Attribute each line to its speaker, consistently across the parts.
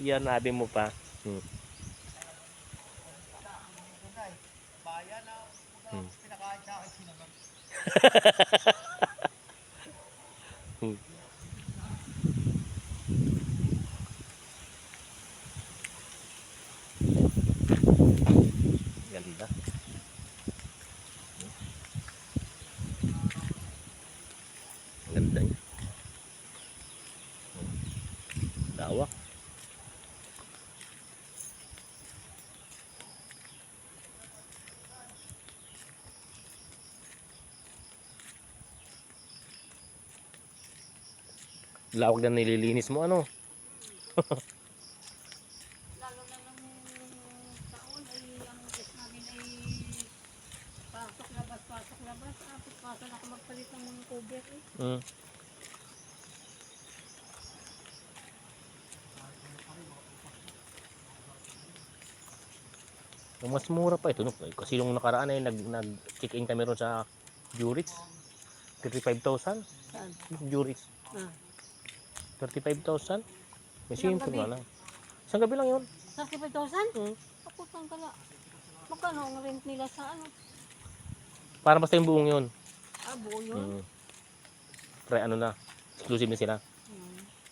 Speaker 1: Yan, nabi mo pa. Hmm. Hmm. Hmm. Ganda. Ganda niya. Lawak. Lawak na nililinis mo, ano?
Speaker 2: Lalo na ng taon ay ang test namin ay pasok labas, pasok labas. Pasok ako magpalit ng mga cover eh.
Speaker 1: Hmm. Mas mura pa ito, no? Kasi yung nakaraan ay nag-check-in kami ron sa Jurits. 35,000.
Speaker 2: Saan?
Speaker 1: Jurits.
Speaker 2: Ah.
Speaker 1: 35,000. May
Speaker 2: Ilang
Speaker 1: simple
Speaker 2: gabi?
Speaker 1: nga lang. Isang gabi lang yun.
Speaker 2: 35,000?
Speaker 1: Hmm.
Speaker 2: Kaputang kala. Magkano ang rent nila sa ano?
Speaker 1: Para basta yung buong yun.
Speaker 2: Buo yun.
Speaker 1: Hmm. Ano na. Exclusive na sila.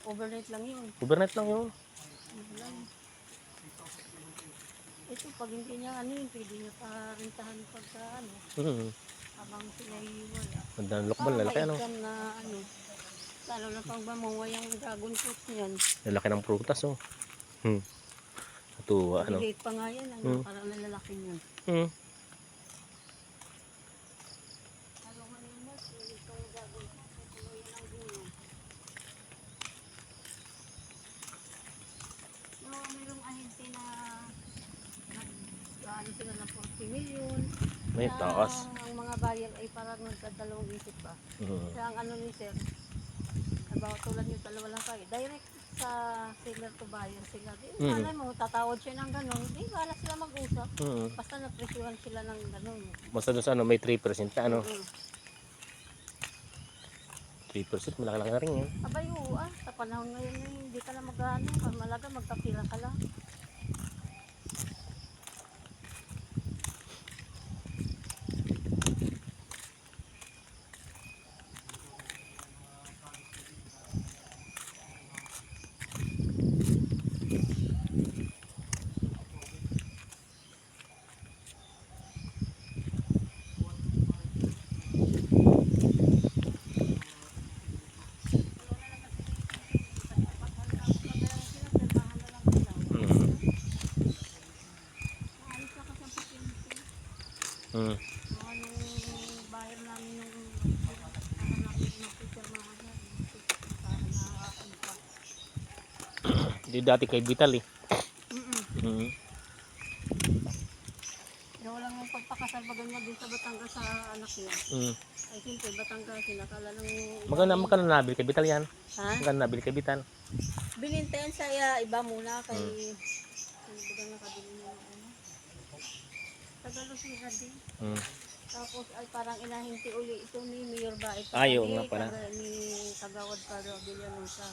Speaker 2: Overnight lang yun.
Speaker 1: Overnight lang yun.
Speaker 2: Lang. Ito, pag hindi niya ano yun, pwede niya pa rentahan pagka ano,
Speaker 1: Hmm.
Speaker 2: habang sila wala.
Speaker 1: Ganda ng lokbal. Lalaki ano.
Speaker 2: Maigam na ano, lalo na pang mamunga yung dragon fruit niyan.
Speaker 1: Lalaki ng prutas, oh. Hmm. Natuwa, ano.
Speaker 2: Maliit pa nga yan, ano, parang nalalaki niyan.
Speaker 1: Hmm.
Speaker 2: Lalo nga yung mas, itong dragon fruit, tuloy yan ang gulo. Mayroong ahente na nag-ano sila ng 40 million.
Speaker 1: May taas.
Speaker 2: Ang mga buyer ay parang nagkadalawang isip ba.
Speaker 1: Hmm.
Speaker 2: Kaya ang ano ni sir, about tulad yung dalawa lang kayo, direct sa seller to buyer sila. Di, malay mo, tatawad siya ng gano'n. Di, wala sila mag-usap.
Speaker 1: Hmm.
Speaker 2: Basta napresyuhan sila ng gano'n.
Speaker 1: Basta doon sa ano, may 3% na, ano.
Speaker 2: Mm.
Speaker 1: 3%, malaki na rin yan.
Speaker 2: Abay, oo sa panahon ngayon hindi ka na mag-ano, malaga magkapira ka lang.
Speaker 1: Hmm.
Speaker 2: Anong buyer namin nung para namin magpipirmahan yan. Para na
Speaker 1: Di dati kay Vital, eh. Hmm.
Speaker 2: Pero walang yung pagpakasalbagan niya din sa Batangas sa anak niya.
Speaker 1: Hmm.
Speaker 2: Ay siyempre, Batangas, sinakala ng...
Speaker 1: Magkano nabili kay Vital yan?
Speaker 2: Ha?
Speaker 1: Magkano nabili kay Vital?
Speaker 2: Binintayan sa iba muna kay... Ano ba nakabili niya ng ano? Tagalog siya din.
Speaker 1: Hmm.
Speaker 2: Tapos ay parang inahinti uli ito ni Mayor Baik.
Speaker 1: Ayaw nga pala.
Speaker 2: Ni Kagawad Carlo Villanusa.